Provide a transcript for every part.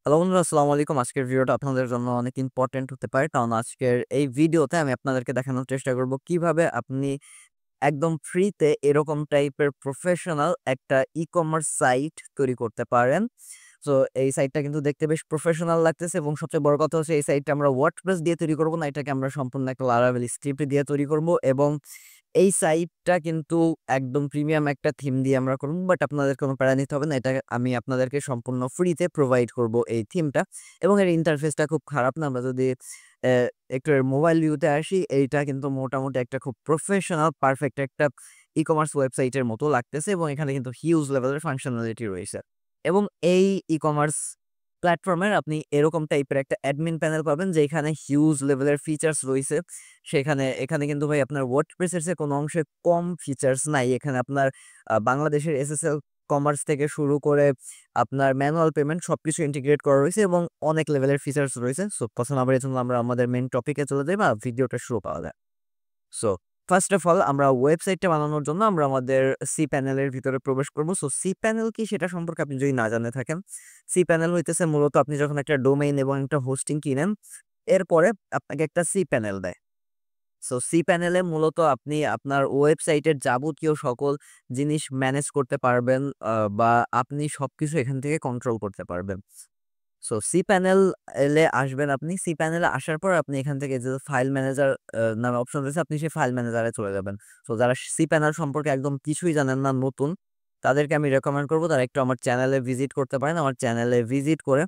Hello বন্ধুরা, আসসালামু আলাইকুম। আজকের ভিডিওটা আপনাদের জন্য অনেক ইম্পর্টেন্ট হতে পারে, কারণ আজকের এই ভিডিওতে আমি আপনাদেরকে দেখানোর চেষ্টা করব কিভাবে আপনি একদম ফ্রিতে এরকম টাইপের প্রফেশনাল একটা ই-কমার্স সাইট তৈরি করতে পারেন। সো এই সাইটটা কিন্তু দেখতে বেশ প্রফেশনাল লাগতেছে, এবং সবচেয়ে বড় কথা হচ্ছে এই সাইটটা আমরা ওয়ার্ডপ্রেস দিয়ে তৈরি করব না, এটাকে আমরা সম্পূর্ণ একটা লারাভেল স্ক্রিপ্ট দিয়ে তৈরি করব। এবং এই সাইটটা কিন্তু একদম প্রিমিয়াম একটা থিম দিয়ে আমরা করব, বাট আপনাদের কোনো প্যারা নিতে হবে না। এটা আমি আপনাদেরকে সম্পূর্ণ ফ্রিতে প্রোভাইড করব এই থিমটা। এবং এর ইন্টারফেসটা খুব খারাপ না। আমরা যদি একটু এর মোবাইল ভিউতে আসি, এইটা কিন্তু মোটামুটি একটা খুব প্রফেশনাল পারফেক্ট একটা ই-কমার্স ওয়েবসাইটের মতো লাগতেছে, এবং এখানে কিন্তু হিউজ লেভেলের ফাংশনালিটি রয়েছে। এবং এই ই-কমার্স প্ল্যাটফর্মের আপনি এরকম টাইপের একটা অ্যাডমিন প্যানেল পাবেন, যেখানে হিউজ লেভেলের ফিচার্স রয়েছে। এখানে কিন্তু ভাই আপনার ওয়ার্ডপ্রেসের চেয়ে কোনো অংশে কম ফিচার্স নাই। এখানে আপনার বাংলাদেশের এসএসএল কমার্স থেকে শুরু করে আপনার ম্যানুয়াল পেমেন্ট সবকিছু ইন্টিগ্রেট করা রয়েছে, এবং অনেক লেভেলের ফিচার্স রয়েছে। সো কথা না বাড়িয়ে চলুন আমরা আমাদের মেইন টপিকে চলে যাই, বা ভিডিওটা শুরু পাওয়া যায়। সো ফার্স্ট অফ অল, আমরা ওয়েবসাইটটা বানানোর জন্য আমরা আমাদের সি প্যানেলের ভিতরে প্রবেশ করব। সো সি প্যানেল কি সেটা সম্পর্কে আপনি যদি না জানে থাকেন, সি প্যানেল হইতেছে মূলত আপনি যখন একটা ডোমেইন এবং একটা হোস্টিং কিনেন, এরপরে আপনাকে একটা সি প্যানেল দেয়। সো সি প্যানেলে মূলত আপনি আপনার ওয়েবসাইটের যাবতীয় সকল জিনিস ম্যানেজ করতে পারবেন, বা আপনি সবকিছু এখান থেকে কন্ট্রোল করতে পারবেন। সো সি প্যানেল এলে আসবেন আপনি। সি প্যানেলে আসার পর আপনি এখান থেকে যে ফাইল ম্যানেজার নামে অপশন রয়েছে, আপনি সেই ফাইল ম্যানেজারে চলে যাবেন। সো যারা সি প্যানেল সম্পর্কে একদম কিছুই জানেন না, নতুন, তাদেরকে আমি রেকমেন্ড করব তারা একটু আমার চ্যানেলে ভিজিট করতে পারেন। আমার চ্যানেলে ভিজিট করে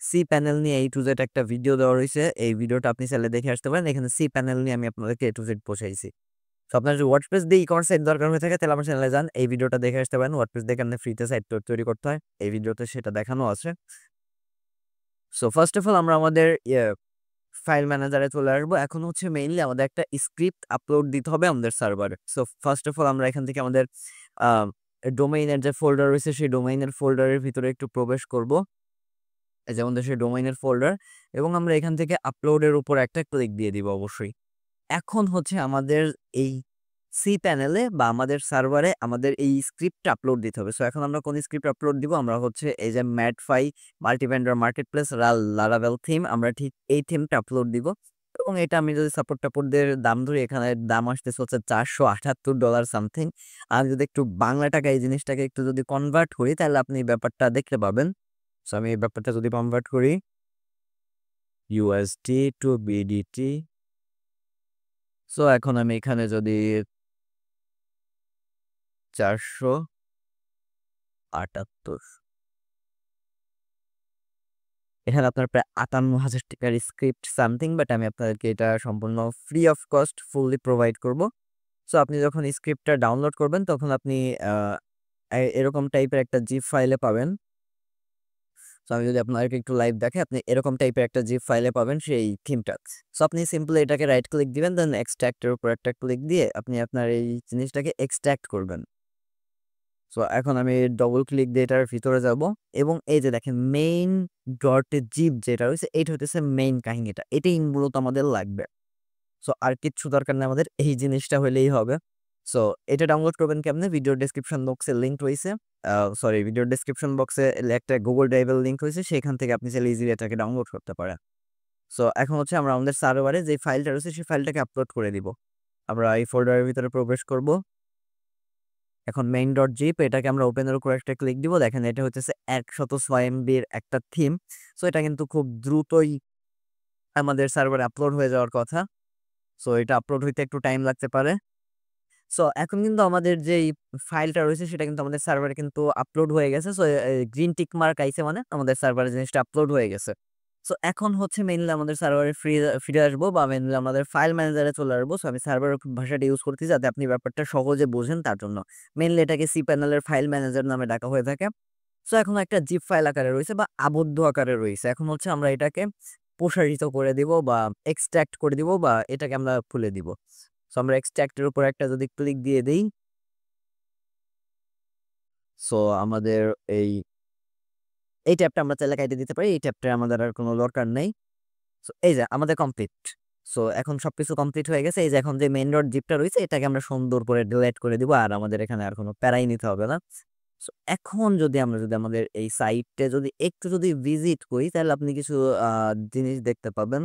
সি প্যানেল নিয়ে A to Z একটা ভিডিও দেওয়া রয়েছে। এই ভিডিওটা আপনি চাইলে দেখে আসতে পারেন। এখানে সি প্যানেল নিয়ে আমি আপনাদেরকে A to Z বোঝাইছি। সো আপনার যদি ওয়ার্ডপ্রেস দিয়ে ই-কমার্স সাইট দরকার হয়ে থাকে, তাহলে আমার চ্যানেলে যান, এই ভিডিওটা দেখে আসতে পারেন। ওয়ার্ডপ্রেস দিয়ে কেমনে ফ্রিতে সাইট তৈরি করতে হয়, এই ভিডিওতে সেটা দেখানো আছে। সো ফার্স্ট অফ অল আমরা আমাদের ফাইল ম্যানেজারে চলে আসবো। এখন হচ্ছে মেইনলি আমাদের একটা স্ক্রিপ্ট আপলোড দিতে হবে আমাদের সার্ভারে। সো ফার্স্ট অফ অল আমরা এখান থেকে আমাদের আ ডোমেইনের যে ফোল্ডার রয়েছে, সেই ডোমেইনের ফোল্ডারের ভিতরে একটু প্রবেশ করব। এই যে আমাদের সেই ডোমেইনের ফোল্ডার, এবং আমরা এখান থেকে আপলোডের উপর একটা ক্লিক দিয়ে দিব অবশ্যই। এখন হচ্ছে আমাদের এই সি প্যানেলে বা আমাদের সার্ভারে আমাদের এই স্ক্রিপ্টটা আপলোড দিতে হবে। সো এখন আমরা কোন স্ক্রিপ্ট আপলোড দিব? আমরা হচ্ছে এই যে ম্যাডফাই মাল্টিভেন্ডর মার্কেটপ্লেস লারাভেল থিম, আমরা ঠিক এই থিমটা আপলোড দিব। এবং এটা আমি যদি সাপোর্ট-টাপোর্টদের দাম ধরি, এখানে দাম আসতেছে হচ্ছে $478 সামথিং। আমি যদি একটু বাংলা টাকায় এই জিনিসটাকে একটু যদি কনভার্ট করি, তাহলে আপনি এই ব্যাপারটা দেখতে পাবেন। সো আমি এই ব্যাপারটা যদি কনভার্ট করি USD টু BDT, সো এখন আমি এখানে যদি 478, এখানে আপনার প্রায় ৳৫৮,০০০ স্ক্রিপ্ট সামথিং, বাট আমি আপনাদেরকে এটা সম্পূর্ণ free of cost fully provide করব। সো আপনি যখন স্ক্রিপ্টটা ডাউনলোড করবেন, তখন আপনি আ এরকম টাইপের একটা জিপ ফাইলে পাবেন। সো আমি যদি আপনাদেরকে একটু লাইভ দেখাই, আপনি এরকম টাইপের একটা জিপ ফাইলে পাবেন সেই থিমটা। সো আপনি সিম্পলি এটাকে রাইট ক্লিক দিবেন, দেন এক্সট্রাক্ট এর উপর একটা ক্লিক দিয়ে আপনি আপনার এই জিনিসটাকে এক্সট্রাক্ট করবেন। সো এখন আমি ডবল ক্লিক দিয়ে এটার ভিতরে যাব, এবং এই যে দেখেন মেইন ডট জিপ যেটা রয়েছে, এইটা হইতেছে মেইন কাহিনীটা। এটাই মূলত আমাদের লাগবে। সো আর কিচ্ছু দরকার নেই আমাদের, এই জিনিসটা হইলেই হবে। সো এটা ডাউনলোড করবেন কেমনে? ভিডিওর ডেসক্রিপশন বক্সে লিংক রইছে। সরি, ভিডিওর ডেসক্রিপশন বক্সে একটা Google ড্রাইভের লিংক রয়েছে, সেখান থেকে আপনি চাইলে ইজিলি এটাকে ডাউনলোড করতে পারেন। সো এখন হচ্ছে আমরা আমাদের সার্ভারে যে ফাইলটা রয়েছে, সেই ফাইলটাকে আপলোড করে দিব। আমরা এই ফোল্ডারের ভিতরে প্রবেশ করব। এখন main.zip এটাকে আমরা ওপেন এর উপর একটা ক্লিক দিব। দেখেন এটা হইতেছে ১০৬ এমবির একটা থিম। সো এটা কিন্তু খুব দ্রুতই আমাদের সার্ভারে আপলোড হয়ে যাওয়ার কথা। সো এটা আপলোড হইতে একটু টাইম লাগতে পারে। সো এখন কিন্তু আমাদের যেই ফাইলটা রয়েছে, সেটা কিন্তু আমাদের সার্ভারে কিন্তু আপলোড হয়ে গেছে। সো গ্রিন টিক মার্ক আইছে, মানে আমাদের সার্ভারে জিনিসটা আপলোড হয়ে গেছে। সো এখন হচ্ছে মেইনলি আমাদের সার্ভারে ফিরে আসবো, বা মেইনলি আমাদের ফাইল ম্যানেজারে চলে আসবো। সো আমি সার্ভার ভাষাটা ইউজ করতেছি যাতে আপনি ব্যাপারটা সহজে বোঝেন, তার জন্য। মেইনলি এটাকে সি প্যানেলের ফাইল ম্যানেজার নামে ডাকা হয়ে থাকে। সো এখন একটা জিপ ফাইল আকারে রয়েছে, বা আবদ্ধ আকারে রয়েছে। এখন হচ্ছে আমরা এটাকে প্রসারিত করে দিব, বা এক্সট্রাক্ট করে দিব, বা এটাকে আমরা খুলে দিব। সো আমরা এক্সট্রাক্ট এর উপর একটা যদি ক্লিক দিয়ে দেই, সো আমাদের এই এই ট্যাবটা আমরা চাইলে কাইটে দিতে পারি। এই ট্যাবটা আমাদের আর কোনো দরকার নেই। সো এই যে আমাদের কমপ্লিট। সো এখন সবকিছু কমপ্লিট হয়ে গেছে। এই যে এখন যে মেইন ডট জিপটা রয়েছে, এটাকে আমরা সুন্দর করে ডিলিট করে দিব। আর আমাদের এখানে আর কোনো প্যারাই নিতে হবে না। সো এখন যদি আমরা আমাদের এই সাইটে যদি একটু যদি ভিজিট করি তাহলে আপনি কিছু জিনিস দেখতে পাবেন।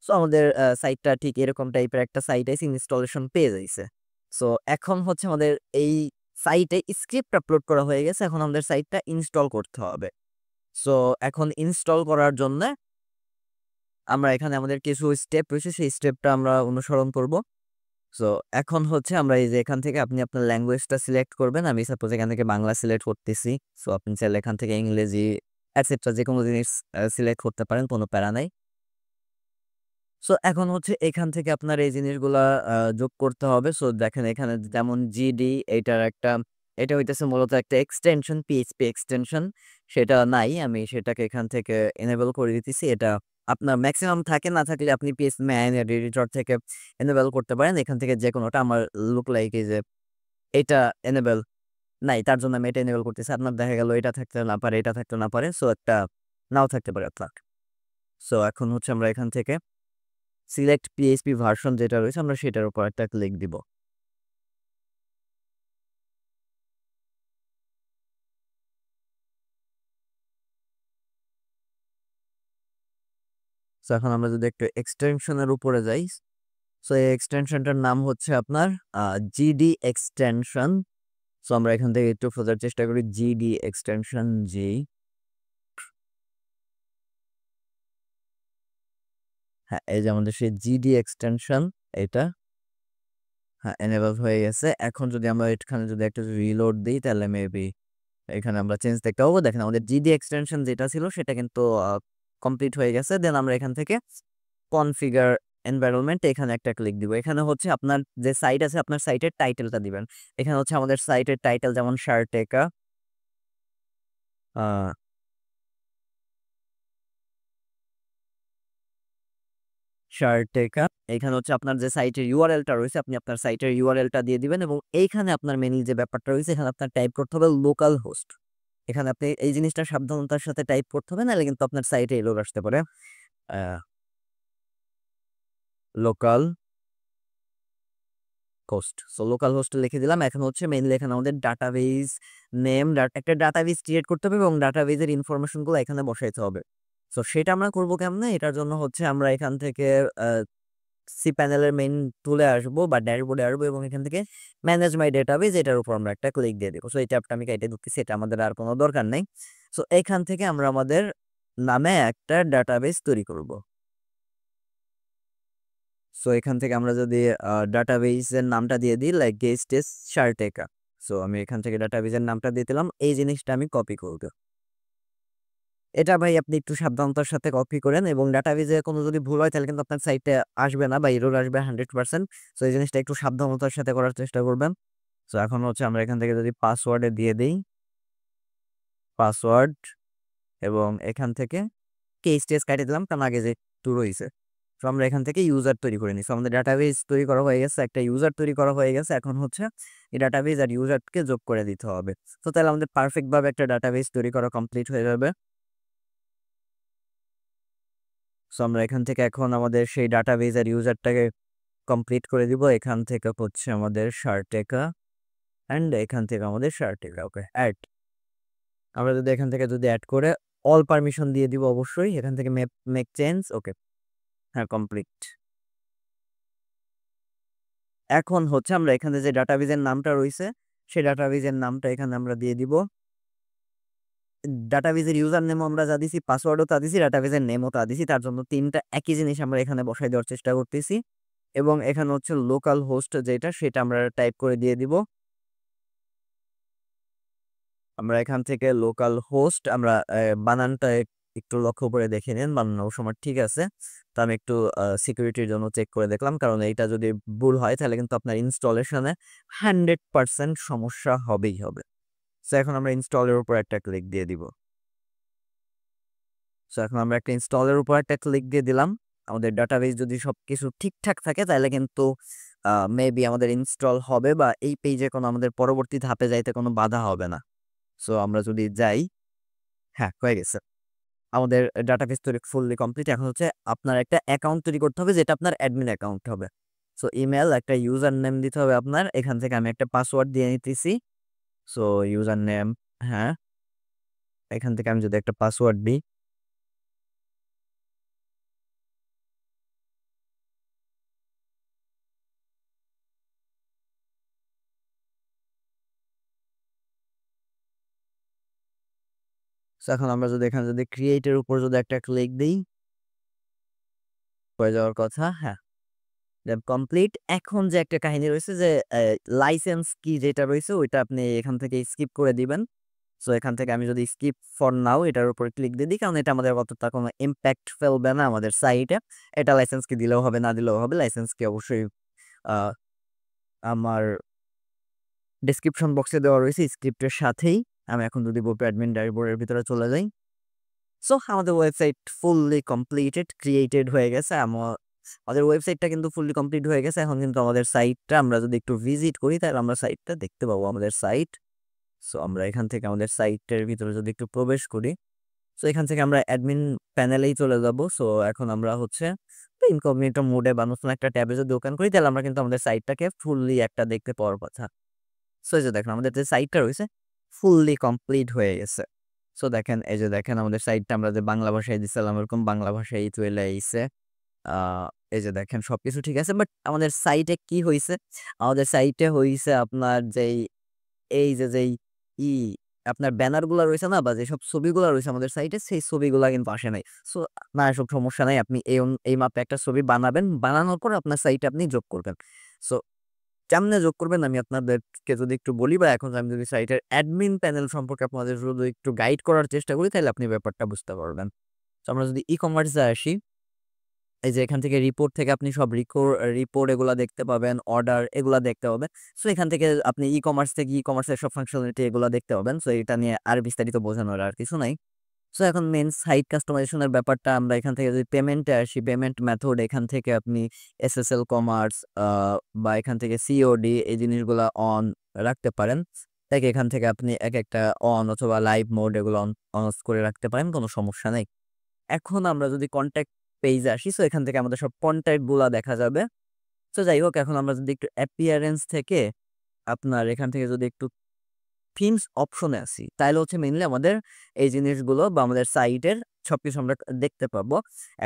সো আমাদের সাইটটা ঠিক এরকম টাইপের একটা সাইট আইছে, ইনস্টলেশন পেজ আইছে। সো এখন হচ্ছে আমাদের এই সাইটে স্ক্রিপ্ট আপলোড করা হয়ে গেছে। এখন আমাদের সাইটটা ইনস্টল করতে হবে। সো এখন ইনস্টল করার জন্যে আমরা এখানে আমাদের কিছু স্টেপ রয়েছে, সেই স্টেপটা আমরা অনুসরণ করব। সো এখন হচ্ছে আমরা এই যে এখান থেকে আপনি আপনার ল্যাঙ্গুয়েজটা সিলেক্ট করবেন। আমি সাপোজ এখান থেকে বাংলা সিলেক্ট করতেছি। সো আপনি চাইলে এখান থেকে ইংরেজি এটসেট্রা যেকোনো জিনিস সিলেক্ট করতে পারেন, কোনো প্যারা নাই। সো এখন হচ্ছে এখান থেকে আপনার এই জিনিসগুলা যোগ করতে হবে। সো দেখেন এখানে যেমন জিডি এটা হইতেছে মূলত একটা এক্সটেনশন, পিএইচপি এক্সটেনশন। সেটা নাই। আমি সেটাকে এখান থেকে এনেবল করে দিতেছি। এটা আপনার মেক্সিমাম থাকে, না থাকলে আপনি পিএইচপি ম্যান এডিটর থেকে এনেবল করতে পারেন। এখান থেকে যেকোনোটা আমার লুক লাইক এই যে এটা এনেবল নাই, তার জন্য আমি এটা এনেবল করতেছি। আপনার দেখা গেল এটা থাকতে না পারে, এটা থাকতে না পারে। সো একটা নাও থাকতে পারে আপনার। সো এখন হচ্ছে আমরা এখান থেকে সিলেক্ট পিএইচপি ভার্সন যেটা রয়েছে আমরা সেটার উপর একটা ক্লিক দিব। সো এখন আমরা যদি একটু এক্সটেনশনের উপরে যাই, সো এই এক্সটেনশনটার নাম হচ্ছে আপনার জিডি এক্সটেনশন। সো আমরা এখান থেকে একটু খোঁজার চেষ্টা করি জিডি এক্সটেনশন জি। হ্যাঁ, এই যে আমাদের সেই জিডি এক্সটেনশন এটা। হ্যাঁ, এনেবল হয়ে গেছে। এখন যদি আমরা এখানে যদি একটা রিলোড দিই তাহলে মেবি এখানে আমরা চেঞ্জ দেখতে পাবো। দেখেন আমাদের জিডি এক্সটেনশন যেটা ছিল সেটা কিন্তু কমপ্লিট হয়ে গেছে। দেন আমরা এখান থেকে কনফিগার এনভায়রনমেন্ট এখানে একটা ক্লিক দিব। এখানে হচ্ছে আপনার যে সাইট আছে আপনার সাইটের টাইটেলটা দিবেন। এখানে হচ্ছে আমাদের সাইটের টাইটেল যেমন শারটেকা, শারটেকা। এখানে হচ্ছে আপনার যে সাইটের ইউআরএলটা রয়েছে আপনি আপনার সাইটের ইউআরএলটা দিয়ে দিবেন এবং এইখানে আপনার মেইনলি যে ব্যাপারটা রয়েছে এখানে আপনার টাইপ করতে হবে লোকাল হোস্ট। এখানে আপনি এই জিনিসটা সাবধানতার সাথে টাইপ করতে হবে, নাহলে কিন্তু আপনার সাইটে এরর আসতে পারে। Local host. So local host লিখে দিলাম। এখন হচ্ছে মেইনলি এখানে আমাদের ডাটাবেজ নেম, একটা ডাটাবেজ ক্রিয়েট করতে হবে এবং ডাটাবেজের ইনফরমেশনগুলো এখানে বসাইতে হবে। সো সেটা আমরা করব কেমনে? এটার জন্য হচ্ছে আমরা এখান থেকে সি প্যানেলের মেইন টুলে আসবো বা ড্যাশবোর্ডে আসবো এবং এখান থেকে ম্যানেজ মাই ডেটাবেজ এটার উপর আমরা একটা ক্লিক দিয়ে দেবো। সো এই ট্যাবটা আমি কেটে দিচ্ছি, এটা আমাদের আর কোনো দরকার নেই। সো এখান থেকে আমরা আমাদের নামে একটা ডাটাবেজ তৈরি করব। সো এখান থেকে আমরা যদি ডাটাবেজের নামটা দিয়ে দিই লাইক গেস্ট ইজ শারটেকা। সো আমি এখান থেকে ডাটাবেজের নামটা দিয়ে দিলাম। এই জিনিসটা আমি কপি করব। এটা ভাই আপনি একটু সাবধানতার সাথে কপি করেন এবং ডাটাবেজে কোনো যদি ভুল হয় তাহলে কিন্তু আপনার সাইটে আসবে না বা এরর আসবে 100%। সো এই জিনিসটা একটু সাবধানতার সাথে করার চেষ্টা করবেন। সো এখন হচ্ছে আমরা এখান থেকে যদি পাসওয়ার্ডে দিয়ে দিই পাসওয়ার্ড এবং এখান থেকে কেস টেস কাটিয়ে দিলাম কারণ আগে যে একটু রয়েছে। তো আমরা এখান থেকে ইউজার তৈরি করে নিই। সো আমাদের ডাটাবেজ তৈরি করা হয়ে গেছে, একটা ইউজার তৈরি করা হয়ে গেছে। এখন হচ্ছে এই ডাটাবেজ আর ইউজারকে যোগ করে দিতে হবে। তো তাহলে আমাদের পারফেক্ট ভাবে একটা ডাটাবেজ তৈরি করা কমপ্লিট হয়ে যাবে। সো আমরা এখান থেকে এখন আমাদের সেই ডাটাবেজ আর ইউজারটাকে কমপ্লিট করে দিব। এখান থেকে হচ্ছে আমাদের শারটেকা অ্যান্ড এখান থেকে আমাদের শারটেকা। ওকে, অ্যাড। আমরা যদি এখান থেকে যদি অ্যাড করে অল পারমিশন দিয়ে দিব অবশ্যই। এখান থেকে মেক চেঞ্জ। ওকে, হ্যাঁ, কমপ্লিট। এখন হচ্ছে আমরা এখানে যে ডাটাবেজের নামটা রয়েছে সেই ডাটাবেজের নামটা এখানে আমরা দিয়ে দিব। ডাটাবেজের ইউজার নেমও আমরা যা দিছি, পাসওয়ার্ডও তা দিছি, ডাটাবেজের নেমও তা দিছি। তার জন্য তিনটা একই জিনিস আমরা এখানে বসাই দেওয়ার চেষ্টা করতেছি এবং এখানে হচ্ছে লোকাল হোস্ট যেটা সেটা আমরা টাইপ করে দিয়ে দিব। আমরা এখান থেকে লোকাল হোস্ট আমরা বানানটা একটু লক্ষ্য করে দেখে নিন, বানানোর সময় ঠিক আছে। তো আমি একটু সিকিউরিটির জন্য চেক করে দেখলাম, কারণ এইটা যদি ভুল হয় তাহলে কিন্তু আপনার ইনস্টলেশনে 100% সমস্যা হবেই হবে। সো এখন আমরা ইনস্টলের উপর একটা ক্লিক দিয়ে দিব। সো এখন আমরা একটা ইনস্টলের উপর একটা ক্লিক দিয়ে দিলাম। আমাদের ডাটাবেজ যদি সবকিছু ঠিকঠাক থাকে তাহলে কিন্তু মেবি আমাদের ইনস্টল হবে বা এই পেজে কোনো আমাদের পরবর্তী ধাপে যাইতে কোনো বাধা হবে না। সো আমরা যদি যাই, হ্যাঁ, হয়ে গেছে। আমাদের ডাটাবেস তৈরি ফুললি কমপ্লিট। এখন হচ্ছে আপনার একটা অ্যাকাউন্ট তৈরি করতে হবে যেটা আপনার অ্যাডমিন অ্যাকাউন্ট হবে। সো ইমেল, একটা ইউজার নেম দিতে হবে আপনার। এখান থেকে আমি একটা পাসওয়ার্ড দিয়ে নিতেছি। সো ইউজার নেম, হ্যাঁ, এখান থেকে আমি যদি একটা পাসওয়ার্ড দিই, সো এখন আমরা যদি এখানে যদি ক্রিয়েটের উপর যদি একটা ক্লিক দিই, হয়ে যাওয়ার কথা, হ্যাঁ, কমপ্লিট। এখন যে একটা কাহিনী রয়েছে যে লাইসেন্স কি যেটা রয়েছে ওইটা আপনি এখান থেকে স্কিপ করে দিবেন। সো এখান থেকে আমি যদি স্কিপ ফর নাও এটার উপর ক্লিক দিয়ে দিই, কারণ এটা আমাদের অতটা কোনো ইম্প্যাক্ট ফেলবে না আমাদের সাইটে। এটা লাইসেন্স কি দিলেও হবে, না দিলেও হবে। লাইসেন্স কি অবশ্যই আহ, আমার ডেসক্রিপশন বক্সে দেওয়া রয়েছে স্ক্রিপ্টের সাথেই। আমি এখন যদি বলবো অ্যাডমিন ড্যাশবোর্ডের ভিতরে চলে যাই, সো আমাদের ওয়েবসাইট ফুললি কমপ্লিটেড, ক্রিয়েটেড হয়ে গেছে। আমাদের ওয়েবসাইটটা কিন্তু ফুললি কমপ্লিট হয়ে গেছে। এখন কিন্তু আমাদের সাইটটা আমরা যদি একটু ভিজিট করি তাহলে আমরা সাইটটা দেখতে পাবো, আমাদের সাইট। সো আমরা এখান থেকে আমাদের সাইটের ভিতরে যদি একটু প্রবেশ করি, সো এখান থেকে আমরা অ্যাডমিন প্যানেলেই চলে যাব। সো এখন আমরা হচ্ছে ইনকগনিটো মোডে বা নতুন একটা ট্যাবে যদি ওপেন করি তাহলে আমরা কিন্তু আমাদের সাইটটাকে ফুললি একটা দেখতে পাওয়ার কথা। সো এই যে দেখেন আমাদের যে সাইটটা রয়েছে ফুললি কমপ্লিট হয়ে গেছে। সো দেখেন, এই যে দেখেন আমাদের সাইটটা আমরা যে বাংলা ভাষায় দিছিলাম এরকম বাংলা ভাষায় চলে আইছে। আহ এই যে দেখেন সবকিছু ঠিক আছে, বাট আমাদের সাইটে কি হয়েছে, আমাদের সাইটে হয়েছে আপনার যেই এই যে যেই ই আপনার ব্যানার গুলা রয়েছে না, বা যেসব ছবিগুলো রয়েছে আমাদের সাইটে, সেই ছবিগুলা কিন্তু আসে নাই। সো না, এসব সমস্যা নাই, আপনি এই মাপে একটা ছবি বানাবেন, বানানোর পর আপনার সাইটে আপনি যোগ করবেন। সো কেমনে যোগ করবেন আমি আপনাদেরকে যদি একটু বলি, বা এখন আমি যদি সাইটের অ্যাডমিন প্যানেল সম্পর্কে আপনাদের যদি একটু গাইড করার চেষ্টা করি তাহলে আপনি ব্যাপারটা বুঝতে পারবেন। তো আমরা যদি ই কমার্সে আসি, এই যে এখান থেকে রিপোর্ট থেকে আপনি সব রিপোর্ট এগুলা দেখতে পাবেন, অর্ডার এগুলা দেখতে পাবেন। সো এখান থেকে আপনি ই কমার্স থেকে ই কমার্সের সব ফাংশনালিটি এগুলা দেখতে পাবেন। সো এটা নিয়ে আর বিস্তারিত বোঝানোর আর কিছু নাই। সো এখন মেন সাইট কাস্টমাইজেশনের ব্যাপারটা আমরা এখান থেকে যদি পেমেন্টে আসি, পেমেন্ট মেথড এখান থেকে আপনি এসএসএল কমার্স বা এখান থেকে সিওডি এই জিনিসগুলা অন রাখতে পারেন। তাই এখান থেকে আপনি এক একটা অন অথবা লাইভ মোড এগুলো অন অফ করে রাখতে পারেন, কোনো সমস্যা নেই। এখন আমরা যদি কন্ট্যাক্ট পেজে আসি, সো এখান থেকে আমাদের সব কন্ট্যাক্ট গুলা দেখা যাবে। তো যাই হোক, এখন আমরা যদি একটু অ্যাপিয়ারেন্স থেকে আপনার এখান থেকে যদি একটু থিমস অপশনে আসি, তাহলে হচ্ছে মেইনলি আমাদের এই জিনিসগুলো বা আমাদের সাইটের সবকিছু আমরা দেখতে পাবো।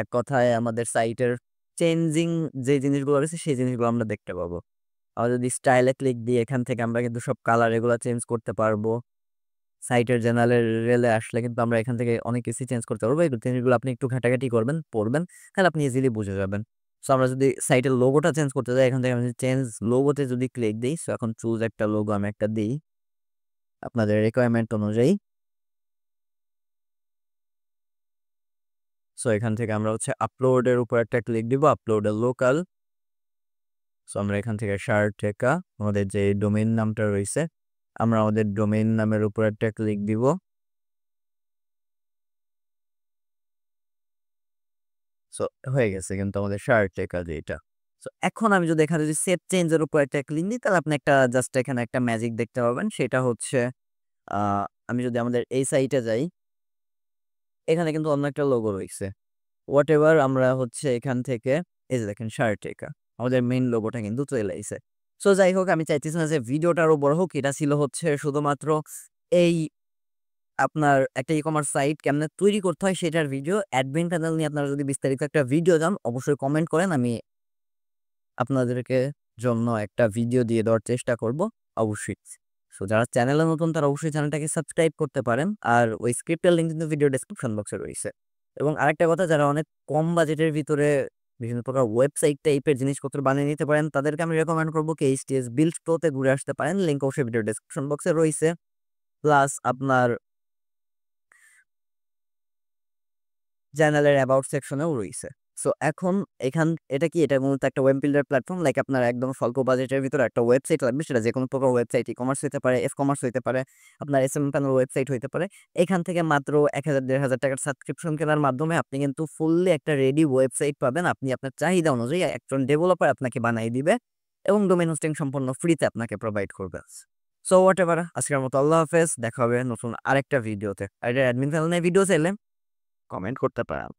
এক কথায় আমাদের সাইটের চেঞ্জিং যে জিনিসগুলো রয়েছে সেই জিনিসগুলো আমরা দেখতে পাবো। আমরা যদি স্টাইলে ক্লিক দিই এখান থেকে আমরা কিন্তু সব কালার এগুলো চেঞ্জ করতে পারবো। সাইটের জেনারেলে আসলে কিন্তু আমরা এখান থেকে অনেক কিছু চেঞ্জ করতে পারবো। এই জিনিসগুলো আপনি একটু ঘাটাঘাটি করবেন, পড়বেন, তাহলে আপনি ইজিলি বুঝে যাবেন। সো আমরা যদি সাইটের লোগোটা চেঞ্জ করতে যাই, এখান থেকে আমি চেঞ্জ লোগোতে যদি ক্লিক দিই, সো এখন চুজ একটা লোগো আমি একটা দিই আপনাদের রিকোয়ারমেন্ট অনুযায়ী। সো এখান থেকে আমরা হচ্ছে আপলোডের উপর একটা ক্লিক দিব, আপলোডের লোকাল। সো আমরা এখান থেকে শার্টেকা আমাদের যে ডোমেইন নামটা রয়েছে, আমরা আমাদের ডোমেইন নামের উপর একটা ক্লিক দিব। সো হয়ে গেছে কিন্তু আমাদের শার্টেকা যেটা। সো এখন আমি যদি এখানে যদি সেভ চেঞ্জের উপর একটা ক্লিক দিই তাহলে আপনি একটা জাস্ট এখানে একটা ম্যাজিক দেখতে পাবেন। সেটা হচ্ছে আমি যদি আমাদের এই সাইটে যাই, এখানে কিন্তু অন্য একটা লোগো রয়েছে। হোয়াট এভার আমরা হচ্ছে এখান থেকে এই যে দেখেন শার্টেকা আমাদের মেইন লোগোটা কিন্তু চলে আইছে। সো যাই হোক, আমি চাইতেছি না যে ভিডিওটা আরো বড় হোক। এটা ছিল হচ্ছে শুধুমাত্র এই আপনার একটা ই-কমার্স সাইট কেমনে তৈরি করতে হয় সেটার ভিডিও। অ্যাডমিন প্যানেল নিয়ে আপনারা যদি বিস্তারিত একটা ভিডিও চান অবশ্যই কমেন্ট করেন, আমি আপনাদেরকে জন্য একটা ভিডিও দিয়ে দেওয়ার চেষ্টা করব অবশ্যই। সো যারা চ্যানেলে নতুন তারা অবশ্যই চ্যানেলটাকে সাবস্ক্রাইব করতে পারেন। আর ওই স্ক্রিপ্টের লিঙ্ক কিন্তু ভিডিও ডেসক্রিপশন বক্সে রয়েছে। এবং আরেকটা কথা, যারা অনেক কম বাজেটের ভিতরে বিভিন্ন প্রকার ওয়েবসাইট টাইপের জিনিসপত্র বানিয়ে নিতে পারেন তাদেরকে আমি রেকমেন্ড করবো কি এইচটিএস বিল্ড প্রোতে ঘুরে আসতে পারেন। লিঙ্ক অবশ্যই ভিডিও ডেসক্রিপশন বক্সে রয়েছে। প্লাস আপনার চ্যানেলের অ্যাবাউট সেকশনেও রয়েছে। সো এখন এটা মূলত একটা ওয়েব বিল্ডার প্ল্যাটফর্ম। লাইক আপনার একদম স্বল্প বাজেটের ভিতরে একটা ওয়েবসাইট লাগবে, সেটা যেকোনো প্রকার ওয়েবসাইট, ই-কমার্স হইতে পারে, কমার্স হইতে পারে, আপনার এসএমএম প্যানেল ওয়েবসাইট হইতে পারে। এখান থেকে মাত্র ১,০০০-১,৫০০ টাকার সাবস্ক্রিপশন কেনার মাধ্যমে আপনি কিন্তু ফুললি একটা রেডি ওয়েবসাইট পাবেন। আপনি আপনার চাহিদা অনুযায়ী একজন ডেভেলপার আপনাকে বানিয়ে দিবে এবং ডোমেইন হোস্টিং সম্পূর্ণ ফ্রিতে আপনাকে প্রোভাইড করবে। সো হোয়াট এভার, আজকের মতো আল্লাহ হাফেজ। দেখা হবে নতুন আরেকটা ভিডিওতে। আর অ্যাডমিন প্যানেল নিয়ে ভিডিও চাইলে কমেন্ট করতে পারেন।